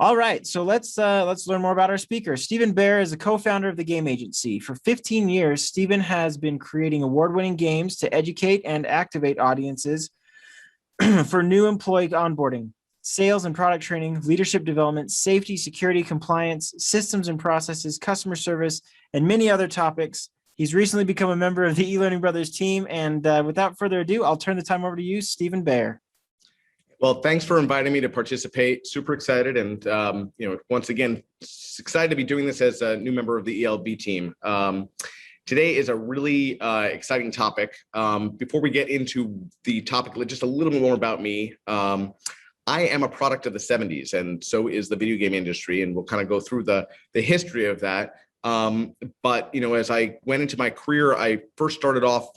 All right, so let's learn more about our speaker. Stephen Bear is a co-founder of the Game Agency. For 15 years, Stephen has been creating award-winning games to educate and activate audiences for new employee onboarding, sales and product training, leadership development, safety, security, compliance, systems and processes, customer service, and many other topics. He's recently become a member of the eLearning Brothers team. And without further ado, I'll turn the time over to you, Stephen Bear. Well, thanks for inviting me to participate. Super excited. And, once again, excited to be doing this as a new member of the ELB team. Today is a really exciting topic. Before we get into the topic, just a little bit more about me. I am a product of the 70s, and so is the video game industry. And we'll kind of go through the history of that. But, as I went into my career, I first started off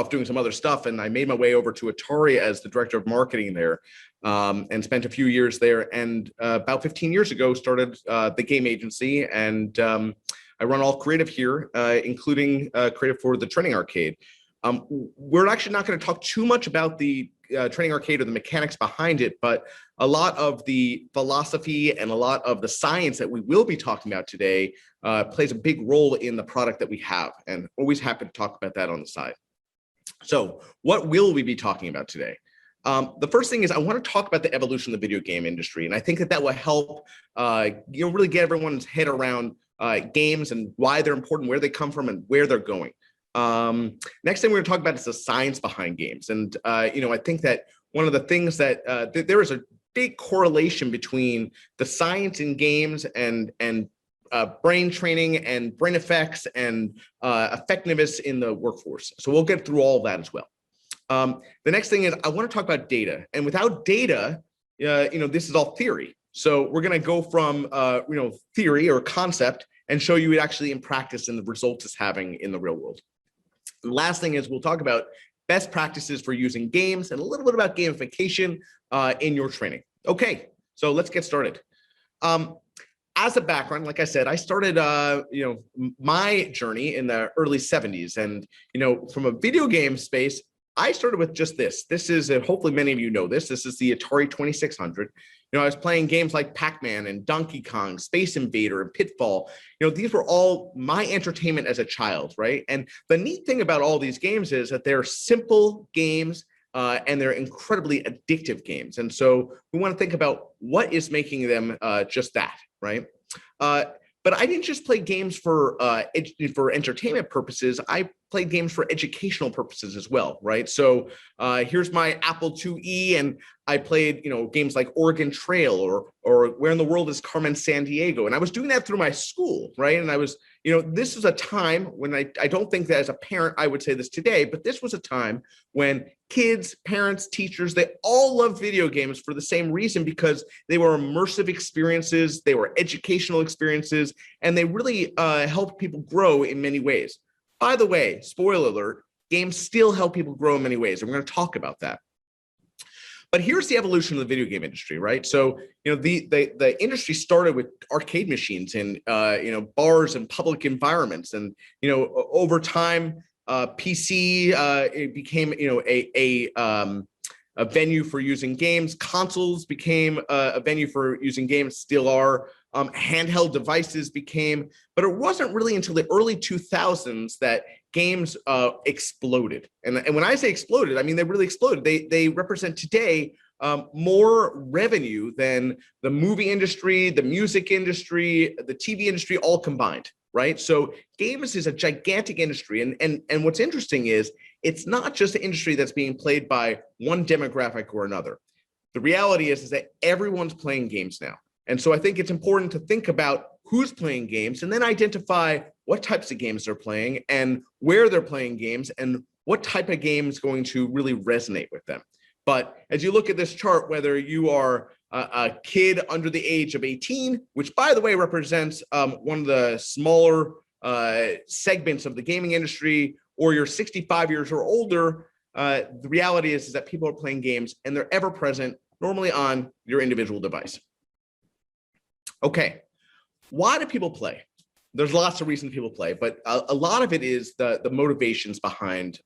doing some other stuff, and I made my way over to Atari as the director of marketing there, and spent a few years there. And about 15 years ago, started the game agency, and I run all creative here, including creative for the Training Arcade. We're actually not going to talk too much about the Training Arcade or the mechanics behind it, but a lot of the philosophy and a lot of the science that we will be talking about today plays a big role in the product that we have, and always happy to talk about that on the side. So what will we be talking about today? The first thing is I want to talk about the evolution of the video game industry. And I think that will help, really get everyone's head around games and why they're important, where they come from, and where they're going. Next thing we're going to talk about is the science behind games. And, I think that one of the things that there is a big correlation between the science in games and brain training and brain effects and effectiveness in the workforce. So we'll get through all of that as well. The next thing is I want to talk about data. And without data, this is all theory. So we're going to go from, theory or concept and show you it actually in practice and the results it's having in the real world. The last thing is we'll talk about best practices for using games and a little bit about gamification in your training. Okay, so let's get started. As a background, like I said, I started, my journey in the early 70s. And, from a video game space, I started with just this. This is, and hopefully many of you know this, this is the Atari 2600. I was playing games like Pac-Man and Donkey Kong, Space Invader, and Pitfall. These were all my entertainment as a child, right? And the neat thing about all these games is that they're simple games, and they're incredibly addictive games. And so we want to think about what is making them just that, right? But I didn't just play games for entertainment purposes. I played games for educational purposes as well, right? So here's my Apple IIe, and I played, games like Oregon Trail or Where in the World is Carmen Sandiego, and I was doing that through my school, right? And I was, this was a time when I don't think that as a parent I would say this today, but this was a time when kids, parents, teachers, they all loved video games for the same reason, because they were immersive experiences, they were educational experiences, and they really helped people grow in many ways. By the way, spoiler alert, games still help people grow in many ways, and we're going to talk about that. But here's the evolution of the video game industry, right? So, the industry started with arcade machines in, bars and public environments. And, over time, PC, it became, a venue for using games. Consoles became a venue for using games, still are. Handheld devices became, but it wasn't really until the early 2000s that games exploded. And when I say exploded, I mean they really exploded. They represent today more revenue than the movie industry, the music industry, the TV industry all combined, right? So games is a gigantic industry. And what's interesting is it's not just an industry that's being played by one demographic or another. The reality is that everyone's playing games now. And so I think it's important to think about who's playing games and then identify what types of games they're playing and where they're playing games and what type of game is going to really resonate with them. But as you look at this chart, whether you are a kid under the age of 18, which by the way represents one of the smaller segments of the gaming industry, or you're 65 years or older, the reality is that people are playing games and they're ever present, normally on your individual device. Okay, why do people play? there's lots of reasons people play, but a lot of it is the motivations behind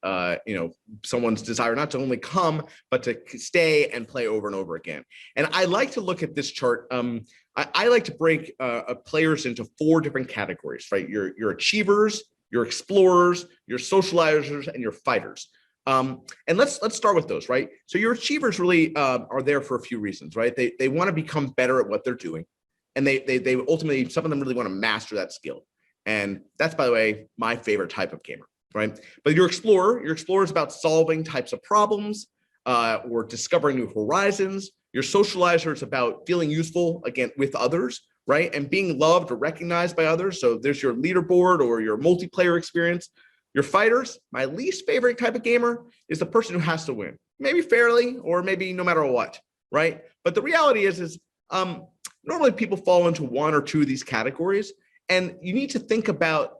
someone's desire not to only come, but to stay and play over and over again. And I like to look at this chart. I like to break players into 4 different categories, right? Your achievers, your explorers, your socializers, and your fighters. And let's start with those, right? So your achievers really are there for a few reasons, right? They want to become better at what they're doing. And they ultimately, some of them really want to master that skill. And that's, by the way, my favorite type of gamer, right? But your explorer is about solving types of problems or discovering new horizons. Your socializer is about feeling useful, again, with others, right? And being loved or recognized by others. So there's your leaderboard or your multiplayer experience. Your fighters, my least favorite type of gamer, is the person who has to win, maybe fairly or maybe no matter what, right? But the reality is normally people fall into 1 or 2 of these categories, and you need to think about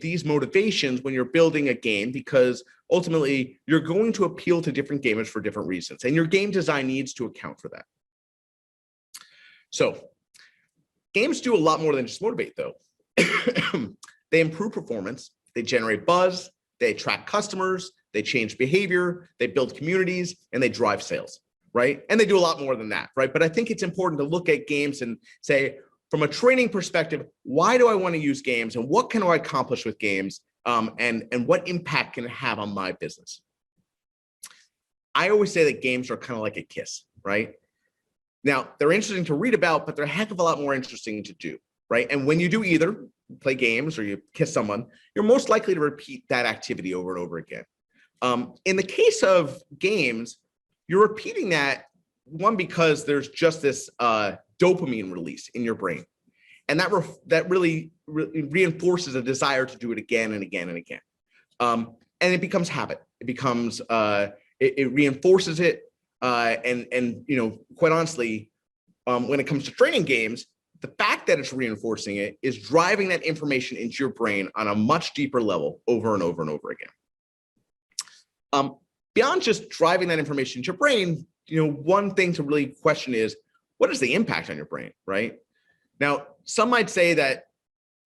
these motivations when you're building a game, because ultimately you're going to appeal to different gamers for different reasons, and your game design needs to account for that. So games do a lot more than just motivate, though. They improve performance, they generate buzz, they attract customers, they change behavior, they build communities, and they drive sales, right? And they do a lot more than that, right? But I think it's important to look at games and say, from a training perspective, why do I want to use games, and what can I accomplish with games, and what impact can it have on my business? I always say that games are kind of like a kiss, right? Now, they're interesting to read about, but they're a heck of a lot more interesting to do, right? And when you do either play games or you kiss someone, you're most likely to repeat that activity over and over again. In the case of games, you're repeating that, one, because there's just this dopamine release in your brain. And that really reinforces a desire to do it again and again and again. And it becomes habit. It becomes, it reinforces it. And quite honestly, when it comes to training games, the fact that it's reinforcing it is driving that information into your brain on a much deeper level over and over and over again. Beyond just driving that information into your brain, one thing to really question is, what is the impact on your brain, right? Now, some might say that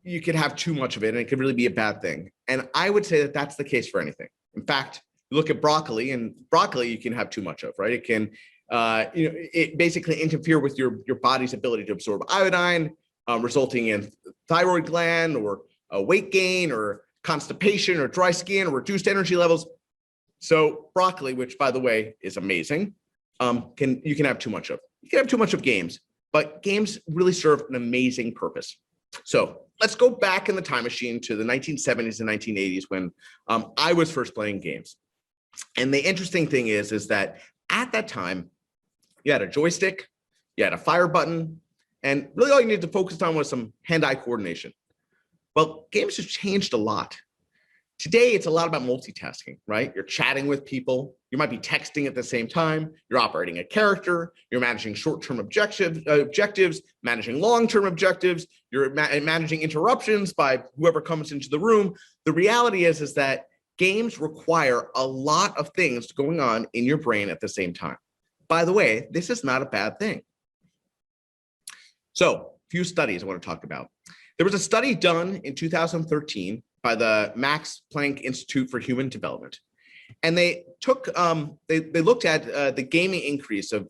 you could have too much of it and it could really be a bad thing. And I would say that that's the case for anything. In fact, you look at broccoli, and broccoli you can have too much of, right? It can, it basically interfere with your body's ability to absorb iodine, resulting in thyroid gland or weight gain or constipation or dry skin or reduced energy levels. So broccoli, which by the way is amazing, you can have too much of. You can have too much of games, but games really serve an amazing purpose. So let's go back in the time machine to the 1970s and 1980s when I was first playing games. And the interesting thing is that at that time, you had a joystick, you had a fire button, and really all you needed to focus on was some hand-eye coordination. Well, games have changed a lot. Today, it's a lot about multitasking, right? You're chatting with people. You might be texting at the same time. You're operating a character. You're managing short-term objectives, managing long-term objectives. You're managing interruptions by whoever comes into the room. The reality is that games require a lot of things going on in your brain at the same time. By the way, this is not a bad thing. So, a few studies I want to talk about. There was a study done in 2013 by the Max Planck Institute for Human Development. And they took, they looked at the gaming increase of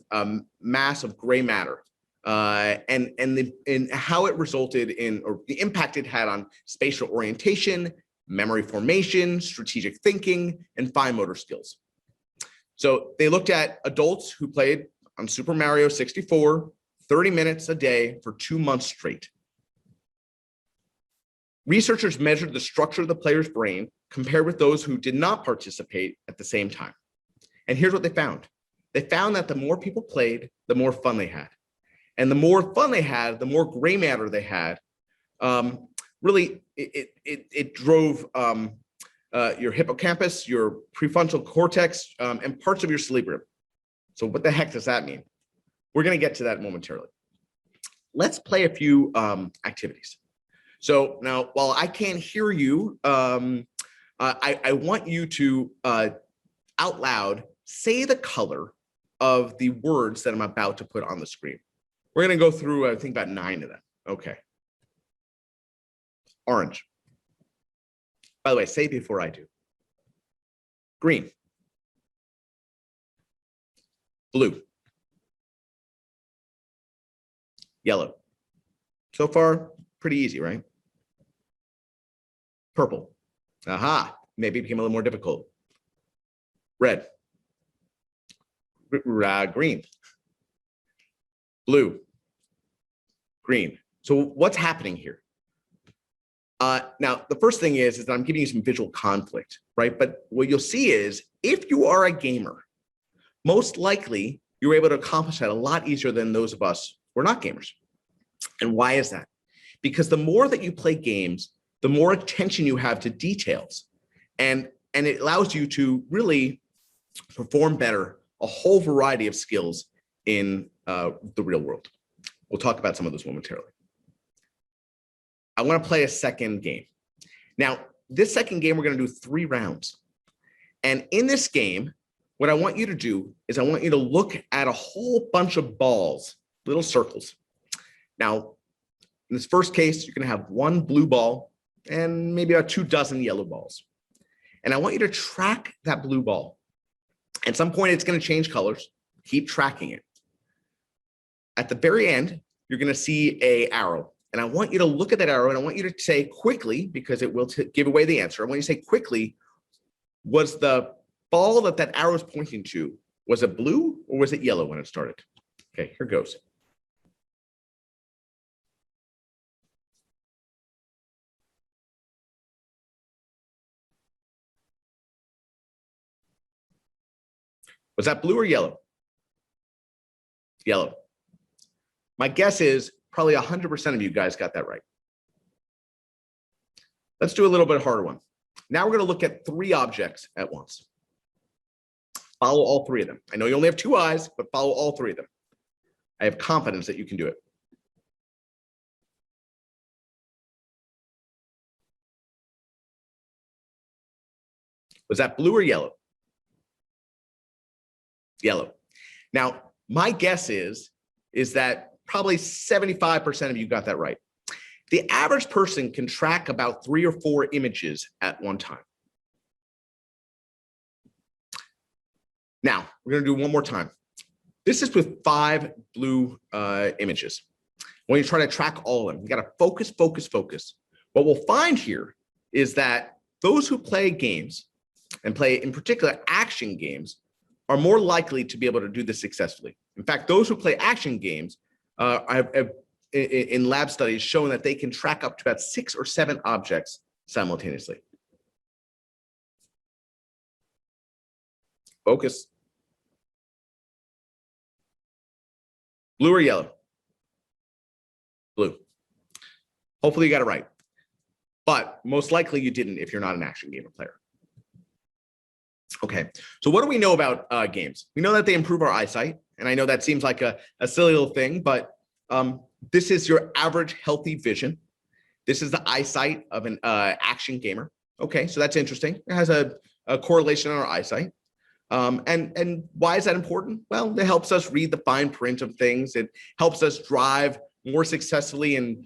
mass of gray matter and how it resulted in, or the impact it had on spatial orientation, memory formation, strategic thinking, and fine motor skills. So they looked at adults who played on Super Mario 64, 30 minutes a day for 2 months straight. Researchers measured the structure of the player's brain compared with those who did not participate at the same time. And here's what they found. They found that the more people played, the more fun they had. And the more fun they had, the more gray matter they had. Really, it drove your hippocampus, your prefrontal cortex, and parts of your cerebrum. So what the heck does that mean? We're going to get to that momentarily. Let's play a few activities. So now, while I can't hear you, I want you to, out loud, say the color of the words that I'm about to put on the screen. We're going to go through, I think, about 9 of them. Okay. Orange. By the way, say before I do. Green. Blue. Yellow. So far, pretty easy, right? Purple. Aha, maybe it became a little more difficult. Red. Green. Blue. Green. So what's happening here? Now, the first thing is that I'm giving you some visual conflict, right? But what you'll see is if you are a gamer, most likely you're able to accomplish that a lot easier than those of us who are not gamers. And why is that? Because the more that you play games, the more attention you have to details. And it allows you to really perform better a whole variety of skills in the real world. We'll talk about some of those momentarily. I want to play a second game. Now, this second game, we're going to do 3 rounds. And in this game, what I want you to do is I want you to look at a whole bunch of balls, little circles. Now, in this first case, you're going to have 1 blue ball and maybe about 2 dozen yellow balls. And I want you to track that blue ball. At some point, it's going to change colors. Keep tracking it. At the very end, you're going to see an arrow. And I want you to look at that arrow and I want you to say quickly, because it will give away the answer. I want you to say quickly, was the ball that arrow is pointing to, was it blue or was it yellow when it started? Okay, here goes. Was that blue or yellow? Yellow. My guess is probably 100% of you guys got that right. Let's do a little bit harder one. Now we're going to look at 3 objects at once. Follow all 3 of them. I know you only have 2 eyes, but follow all 3 of them. I have confidence that you can do it. Was that blue or yellow? Yellow. Now, my guess is that probably 75% of you got that right. The average person can track about 3 or 4 images at one time. Now, we're going to do one more time. This is with 5 blue images. When you try to track all of them, you got to focus, focus, focus. What we'll find here is that those who play games and play in particular action games are more likely to be able to do this successfully. In fact, those who play action games have in lab studies shown that they can track up to about 6 or 7 objects simultaneously. Focus. Blue or yellow? Blue. Hopefully you got it right. But most likely you didn't if you're not an action gamer player. Okay, so what do we know about games? We know that they improve our eyesight. And I know that seems like a silly little thing, but this is your average healthy vision. This is the eyesight of an action gamer. Okay, so that's interesting. It has a correlation on our eyesight. And why is that important? Well, it helps us read the fine print of things. It helps us drive more successfully in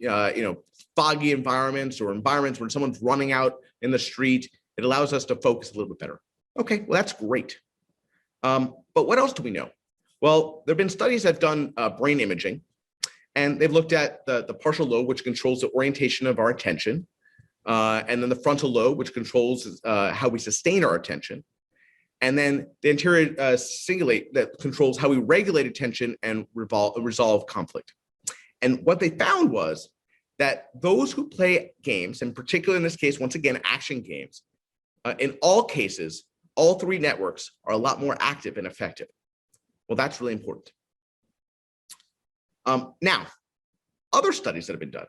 foggy environments or environments where someone's running out in the street. It allows us to focus a little bit better. Okay, well, that's great. But what else do we know? Well, there have been studies that have done brain imaging, and they've looked at the partial lobe, which controls the orientation of our attention, and then the frontal lobe, which controls how we sustain our attention, and then the anterior cingulate that controls how we regulate attention and resolve conflict. And what they found was that those who play games, in particular in this case, once again, action games, in all cases, all 3 networks are a lot more active and effective. Well, that's really important. Now, other studies that have been done,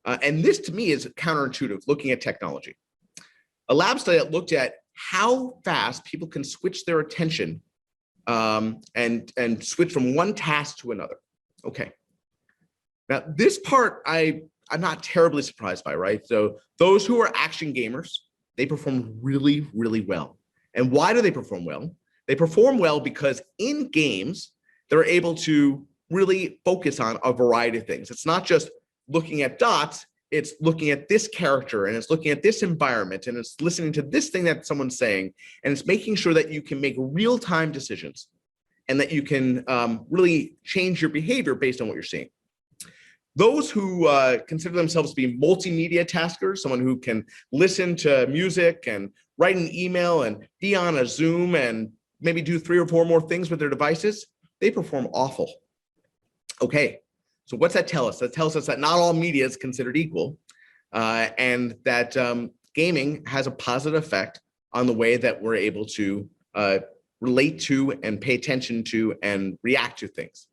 and this to me is counterintuitive, looking at technology. A lab study that looked at how fast people can switch their attention and switch from one task to another. Okay. Now, this part I'm not terribly surprised by, right? So those who are action gamers, they perform really, really well. And why do they perform well? They perform well because in games, they're able to really focus on a variety of things. It's not just looking at dots, it's looking at this character and it's looking at this environment and it's listening to this thing that someone's saying, and it's making sure that you can make real-time decisions and that you can really change your behavior based on what you're seeing. Those who consider themselves to be multimedia taskers, someone who can listen to music and write an email and be on a Zoom and maybe do 3 or 4 more things with their devices, they perform awful. Okay, so what's that tell us? That tells us that not all media is considered equal, and that gaming has a positive effect on the way that we're able to relate to and pay attention to and react to things.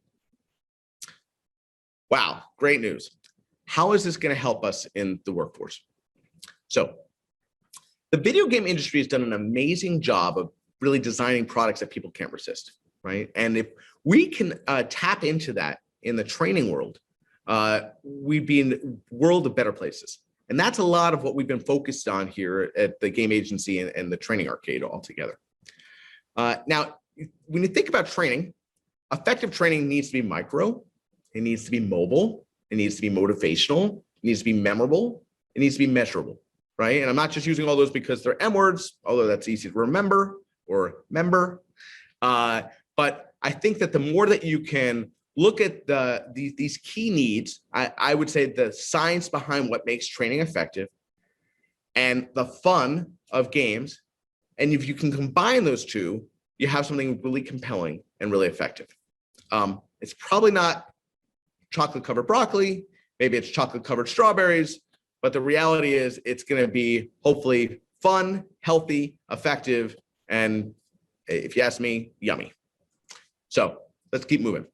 Wow, great news. How is this going to help us in the workforce? So the video game industry has done an amazing job of really designing products that people can't resist, right? And if we can tap into that in the training world, we'd be in the world of better places. And that's a lot of what we've been focused on here at the game agency and the training arcade altogether. Now, when you think about training, effective training needs to be micro, it needs to be mobile, it needs to be motivational, it needs to be memorable, it needs to be measurable, right? And I'm not just using all those because they're M words, although that's easy to remember or member. But I think that the more that you can look at these key needs, I would say the science behind what makes training effective and the fun of games, and if you can combine those two, you have something really compelling and really effective. It's probably not chocolate covered broccoli, maybe it's chocolate covered strawberries, but the reality is it's going to be hopefully fun, healthy, effective, and if you ask me, yummy. So let's keep moving.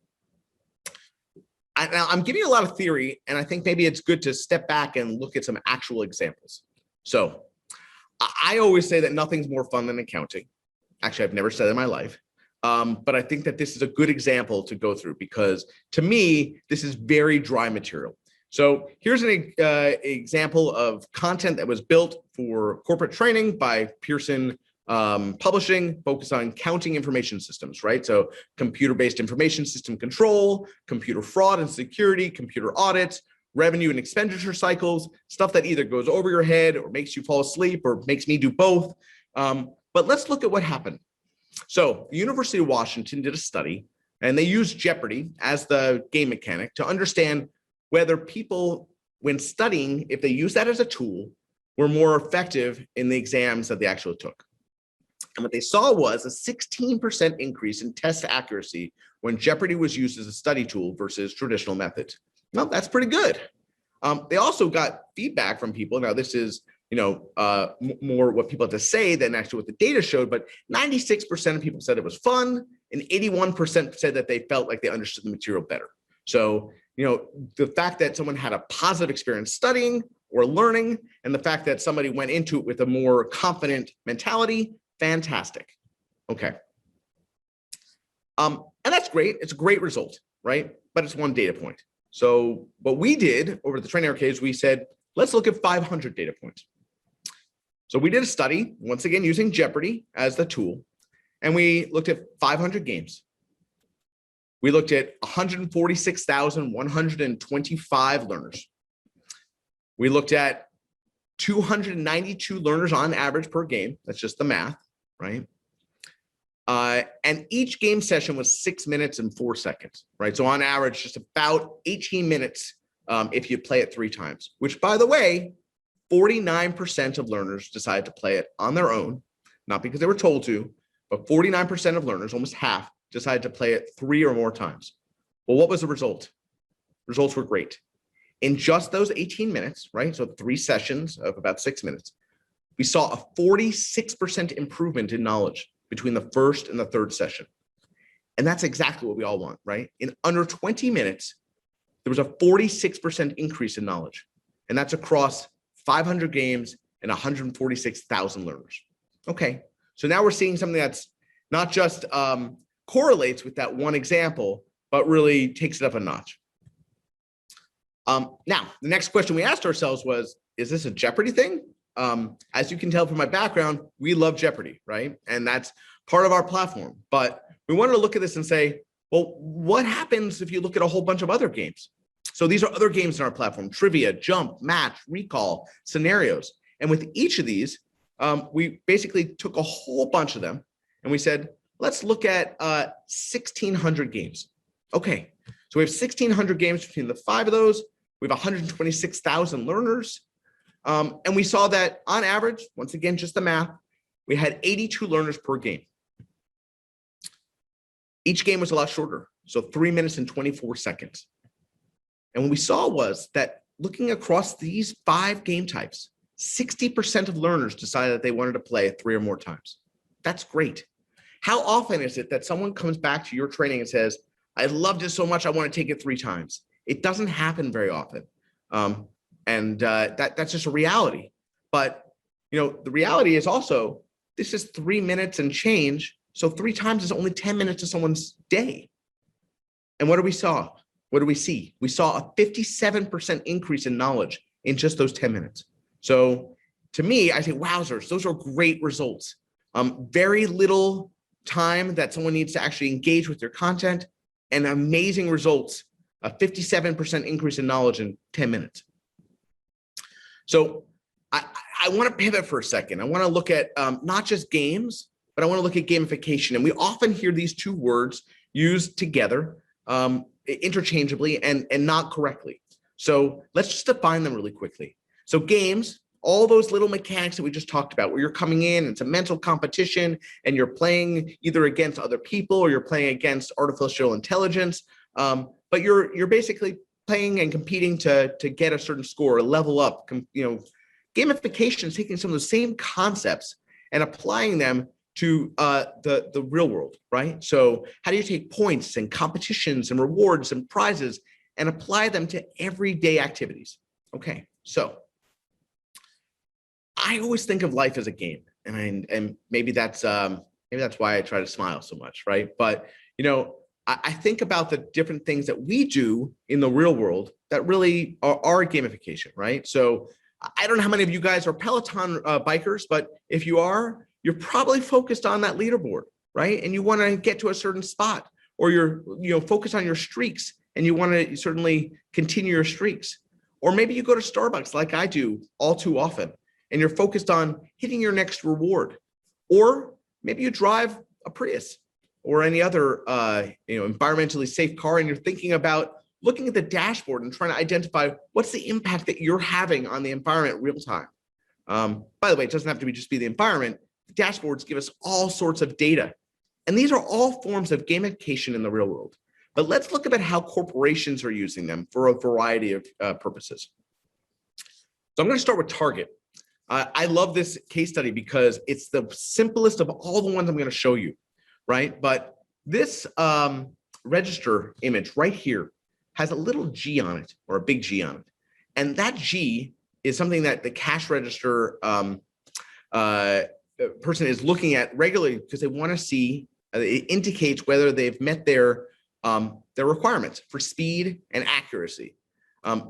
Now I'm giving you a lot of theory, and I think maybe it's good to step back and look at some actual examples. So I always say that nothing's more fun than accounting. Actually, I've never said it in my life. But I think that this is a good example to go through because to me, this is very dry material. So here's an example of content that was built for corporate training by Pearson Publishing, focused on counting information systems, right? So computer-based information system control, computer fraud and security, computer audits, revenue and expenditure cycles, stuff that either goes over your head or makes you fall asleep or makes me do both. But let's look at what happened. So the University of Washington did a study, and they used Jeopardy as the game mechanic to understand whether people, when studying, if they use that as a tool, were more effective in the exams that they actually took. And what they saw was a 16% increase in test accuracy when Jeopardy was used as a study tool versus traditional methods. Well, that's pretty good. They also got feedback from people. Now, this is more what people have to say than actually what the data showed, but 96% of people said it was fun, and 81% said that they felt like they understood the material better. So, the fact that someone had a positive experience studying or learning, and the fact that somebody went into it with a more confident mentality, fantastic. Okay. And that's great. It's a great result, right? But it's one data point. So what we did over the training arcades, we said, let's look at 500 data points. So we did a study, once again, using Jeopardy as the tool, and we looked at 500 games. We looked at 146,125 learners. We looked at 292 learners on average per game. That's just the math, right? And each game session was 6 minutes and 4 seconds, right? So on average, just about 18 minutes if you play it 3 times, which, by the way, 49% of learners decided to play it on their own, not because they were told to, but 49% of learners, almost half, decided to play it 3 or more times. Well, what was the result? Results were great. In just those 18 minutes, right? So 3 sessions of about 6 minutes, we saw a 46% improvement in knowledge between the first and the third session. And that's exactly what we all want, right? In under 20 minutes, there was a 46% increase in knowledge. And that's across 500 games and 146,000 learners. Okay, so now we're seeing something that's not just correlates with that one example, but really takes it up a notch. Now, the next question we asked ourselves was, is this a Jeopardy thing? As you can tell from my background, we love Jeopardy, right? And that's part of our platform. But we wanted to look at this and say, well, what happens if you look at a whole bunch of other games? So these are other games in our platform: trivia, jump, match, recall, scenarios. And with each of these, we basically took a whole bunch of them and we said, let's look at 1,600 games. Okay, so we have 1,600 games between the 5 of those. We have 126,000 learners. And we saw that on average, once again, just the math, we had 82 learners per game. Each game was a lot shorter, so 3 minutes and 24 seconds. And what we saw was that looking across these 5 game types, 60% of learners decided that they wanted to play it 3 or more times. That's great. How often is it that someone comes back to your training and says, I loved it so much, I want to take it 3 times? It doesn't happen very often. That's just a reality. But the reality is also, this is 3 minutes and change. So 3 times is only 10 minutes of someone's day. And what do we saw? What do we see? We saw a 57% increase in knowledge in just those 10 minutes. So to me, I say, wowzers, those are great results. Very little time that someone needs to actually engage with your content, and amazing results, a 57% increase in knowledge in 10 minutes. So I want to pivot for a second. I want to look at not just games, but I want to look at gamification. And we often hear these 2 words used together interchangeably and not correctly. So let's just define them really quickly. So games, all those little mechanics that we just talked about, where you're coming in, it's a mental competition, and you're playing either against other people or you're playing against artificial intelligence. But you're basically playing and competing to get a certain score, or level up. Gamification is taking some of the same concepts and applying them to the real world, right? So how do you take points and competitions and rewards and prizes and apply them to everyday activities? Okay, so I always think of life as a game, and maybe that's why I try to smile so much, right? But I think about the different things that we do in the real world that really are gamification, right? So I don't know how many of you guys are Peloton bikers, but if you are, you're probably focused on that leaderboard, right? And you want to get to a certain spot, or you're focused on your streaks and you want to certainly continue your streaks. Or maybe you go to Starbucks like I do all too often, and you're focused on hitting your next reward. Or maybe you drive a Prius or any other environmentally safe car, and you're thinking about looking at the dashboard and trying to identify what's the impact that you're having on the environment real time. By the way, it doesn't have to just be the environment. The dashboards give us all sorts of data. And these are all forms of gamification in the real world. But let's look at how corporations are using them for a variety of purposes. So I'm going to start with Target. I love this case study because it's the simplest of all the ones I'm going to show you, right? But this register image right here has a little G on it, or a big G on it. And that G is something that the cash register person is looking at regularly because they want to see, it indicates whether they've met their requirements for speed and accuracy.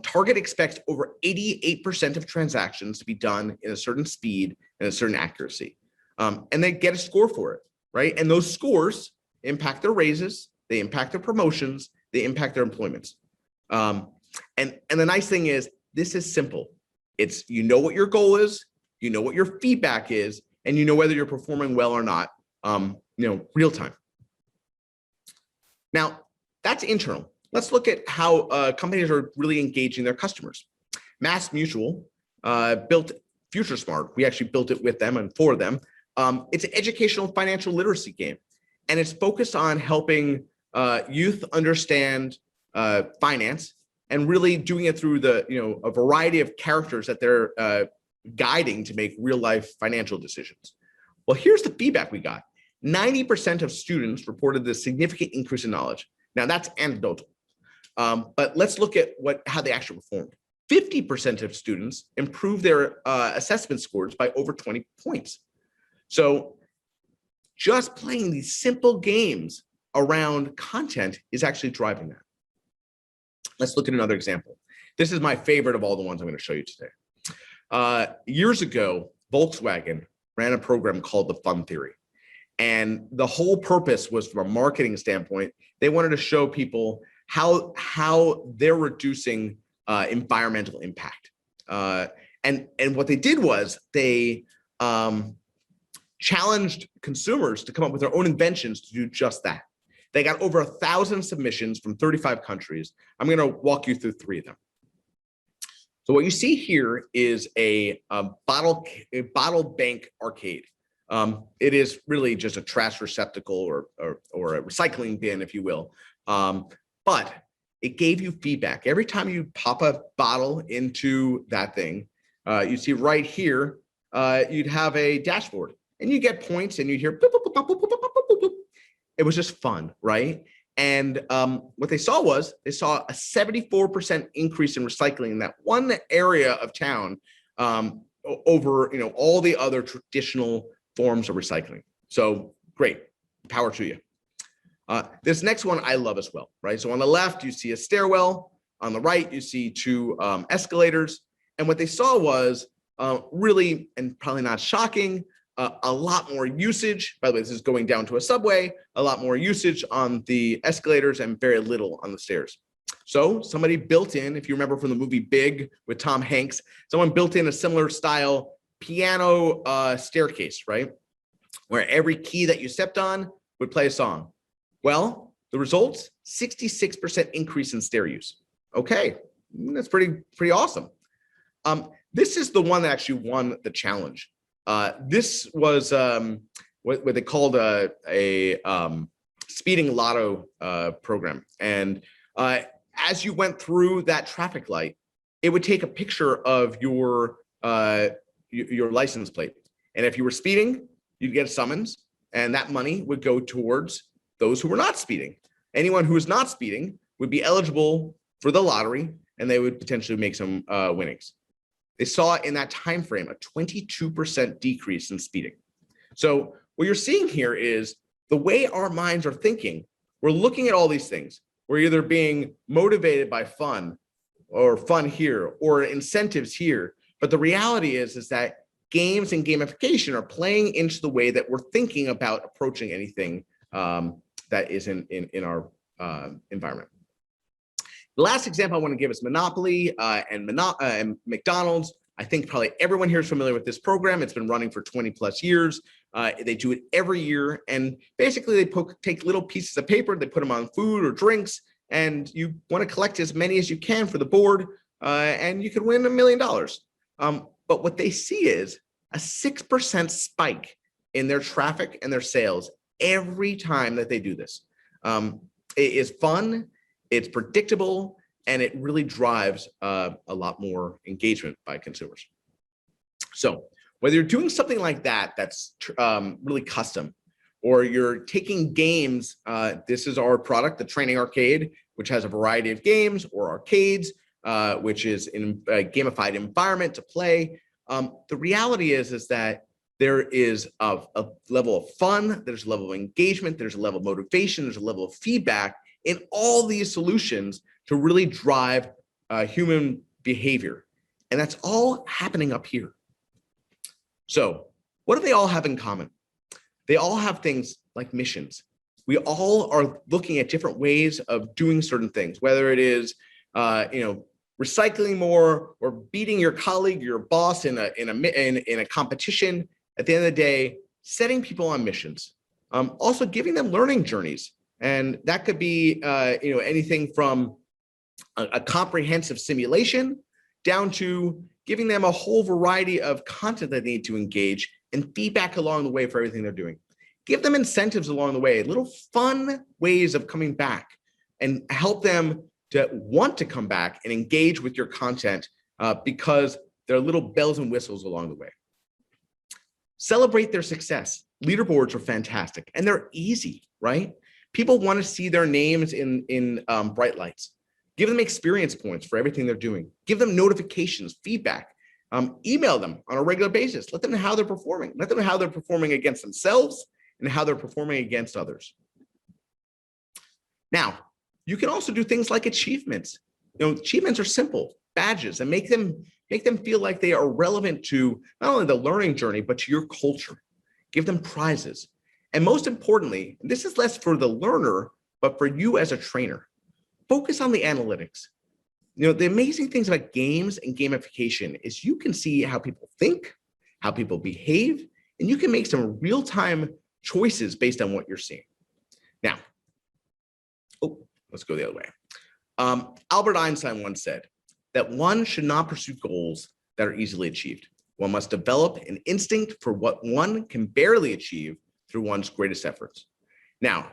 Target expects over 88% of transactions to be done in a certain speed and a certain accuracy. And they get a score for it, right? And those scores impact their raises, they impact their promotions, they impact their employments. And the nice thing is, this is simple. It's, what your goal is, what your feedback is, and whether you're performing well or not, real time. Now, that's internal. Let's look at how companies are really engaging their customers. Mass Mutual built Future Smart. We actually built it with them and for them. It's an educational financial literacy game, and it's focused on helping youth understand finance, and really doing it through a variety of characters that they're guiding to make real life financial decisions. Well, here's the feedback we got. 90% of students reported the significant increase in knowledge. Now that's anecdotal, but let's look at how they actually performed. 50% of students improved their assessment scores by over 20 points. So just playing these simple games around content is actually driving that. Let's look at another example. This is my favorite of all the ones I'm going to show you today. Years ago, Volkswagen ran a program called the Fun Theory. And the whole purpose was, from a marketing standpoint, they wanted to show people how they're reducing environmental impact. And what they did was they challenged consumers to come up with their own inventions to do just that. They got over 1,000 submissions from 35 countries. I'm going to walk you through 3 of them. So what you see here is a bottle bank arcade. It is really just a trash receptacle or a recycling bin, if you will. But it gave you feedback. Every time you pop a bottle into that thing, you see right here, you'd have a dashboard and you get points and you'd hear boop, boop, boop, boop, boop, boop, boop, boop. It was just fun, right? And what they saw was they saw a 74% increase in recycling in that one area of town over all the other traditional forms of recycling. So great, power to you. This next one I love as well, right? So on the left, you see a stairwell. On the right, you see 2 escalators. And what they saw was really, and probably not shocking, a lot more usage. By the way, this is going down to a subway, a lot more usage on the escalators and very little on the stairs. So somebody built in, if you remember from the movie Big with Tom Hanks, someone built in a similar style piano staircase, right? Where every key that you stepped on would play a song. Well, the results, 66% increase in stair use. Okay, that's pretty awesome. This is the one that actually won the challenge. This was what they called a speeding lotto program. And as you went through that traffic light, it would take a picture of your license plate. And if you were speeding, you'd get a summons, and that money would go towards those who were not speeding. Anyone who was not speeding would be eligible for the lottery, and they would potentially make some winnings. They saw in that time frame a 22% decrease in speeding. So what you're seeing here is the way our minds are thinking. We're looking at all these things. We're either being motivated by fun or fun here or incentives here. But the reality is that games and gamification are playing into the way that we're thinking about approaching anything that is in our environment. The last example I want to give is Monopoly and McDonald's. I think probably everyone here is familiar with this program. It's been running for 20 plus years. They do it every year. And basically they take little pieces of paper, they put them on food or drinks, and you want to collect as many as you can for the board, and you could win $1 million. But what they see is a 6% spike in their traffic and their sales every time that they do this. It is fun. It's predictable, and it really drives a lot more engagement by consumers. So whether you're doing something like that, that's really custom, or you're taking games, this is our product, the Training Arcade, which has a variety of games, or arcades, which is in a gamified environment to play. The reality is that there is a level of fun, there's a level of engagement, there's a level of motivation, there's a level of feedback in all these solutions to really drive human behavior. And that's all happening up here. So what do they all have in common? They all have things like missions. We all are looking at different ways of doing certain things, whether it is recycling more or beating your colleague, your boss in a competition. At the end of the day, setting people on missions, also giving them learning journeys. And that could be anything from a comprehensive simulation down to giving them a whole variety of content that they need to engage and feedback along the way for everything they're doing. Give them incentives along the way, little fun ways of coming back, and help them to want to come back and engage with your content because there are little bells and whistles along the way. Celebrate their success. Leaderboards are fantastic and they're easy, right? People want to see their names in bright lights. Give them experience points for everything they're doing. Give them notifications, feedback. Email them on a regular basis. Let them know how they're performing. Let them know how they're performing against themselves and how they're performing against others. Now, you can also do things like achievements. Achievements are simple, badges, and make them feel like they are relevant to not only the learning journey, but to your culture. Give them prizes. And most importantly, this is less for the learner, but for you as a trainer. focus on the analytics. The amazing things about games and gamification is you can see how people think, how people behave, and you can make some real-time choices based on what you're seeing. Now, let's go the other way. Albert Einstein once said that one should not pursue goals that are easily achieved. One must develop an instinct for what one can barely achieve through one's greatest efforts. Now,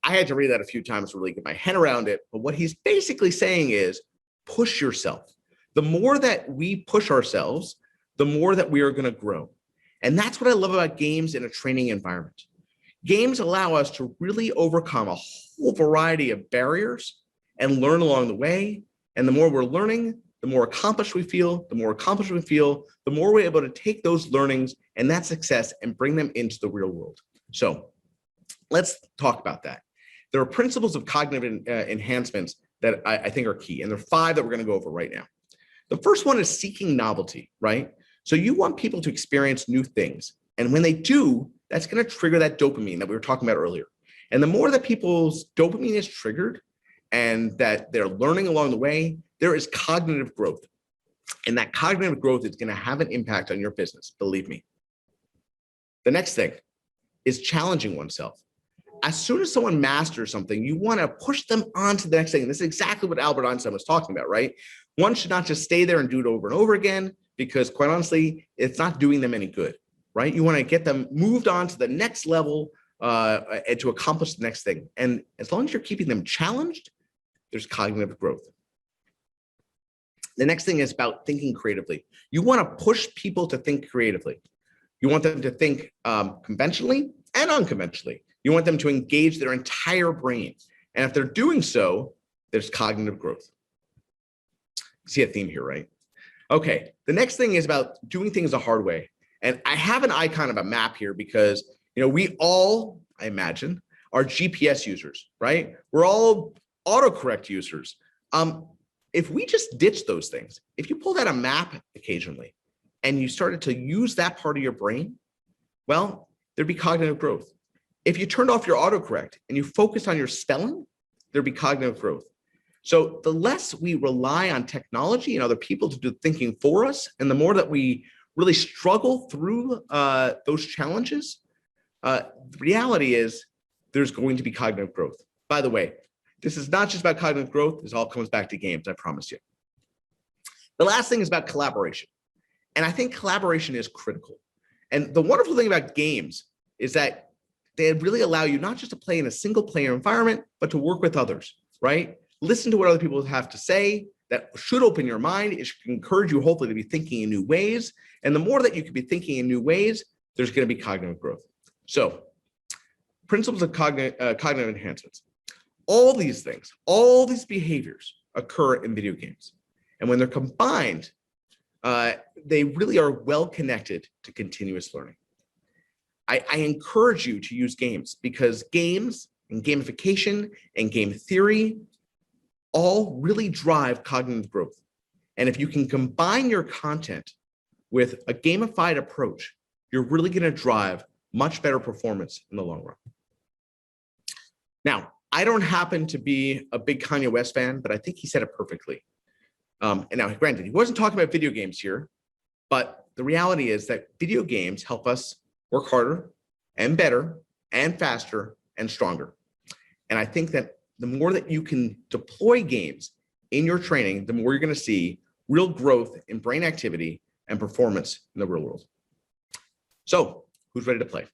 I had to read that a few times to really get my head around it, but what he's basically saying is push yourself. The more that we push ourselves, the more that we are going to grow. And that's what I love about games in a training environment. Games allow us to really overcome a whole variety of barriers and learn along the way. And the more we're learning, the more accomplished we feel, the more we're able to take those learnings and that success and bring them into the real world. So let's talk about that. There are principles of cognitive enhancements that I think are key. And there are 5 that we're going to go over right now. The first one is seeking novelty, right? So you want people to experience new things. And when they do, that's going to trigger that dopamine that we were talking about earlier. And the more that people's dopamine is triggered and that they're learning along the way, there is cognitive growth. And that cognitive growth is going to have an impact on your business, believe me. The next thing is challenging oneself. As soon as someone masters something, you want to push them on to the next thing. And this is exactly what Albert Einstein was talking about, right? One should not just stay there and do it over and over again, because quite honestly, it's not doing them any good, right? You want to get them moved on to the next level and to accomplish the next thing. And as long as you're keeping them challenged, there's cognitive growth. The next thing is about thinking creatively. You want to push people to think creatively. You want them to think conventionally and unconventionally. You want them to engage their entire brain. And if they're doing so, there's cognitive growth. See a theme here, right? Okay, the next thing is about doing things the hard way. And I have an icon of a map here because, we all, I imagine, are GPS users, right? We're all autocorrect users. If we just ditch those things, if you pulled out a map occasionally and you started to use that part of your brain, well, there'd be cognitive growth. If you turned off your autocorrect and you focused on your spelling, there'd be cognitive growth. So the less we rely on technology and other people to do thinking for us, and the more that we really struggle through those challenges, the reality is there's going to be cognitive growth. By the way, this is not just about cognitive growth. This all comes back to games, I promise you. The last thing is about collaboration. And I think collaboration is critical. And the wonderful thing about games is that they really allow you not just to play in a single player environment, but to work with others, right? Listen to what other people have to say. That should open your mind. It should encourage you, hopefully, to be thinking in new ways. And the more that you can be thinking in new ways, there's going to be cognitive growth. So, principles of cognitive enhancements. All these things, all these behaviors occur in video games. And when they're combined, they really are well connected to continuous learning. I encourage you to use games because games and gamification and game theory all really drive cognitive growth. And if you can combine your content with a gamified approach, you're really going to drive much better performance in the long run. Now, I don't happen to be a big Kanye West fan, but I think he said it perfectly. And now, granted, he wasn't talking about video games here, but the reality is that video games help us work harder and better and faster and stronger. And I think that the more that you can deploy games in your training, the more you're going to see real growth in brain activity and performance in the real world. So, who's ready to play?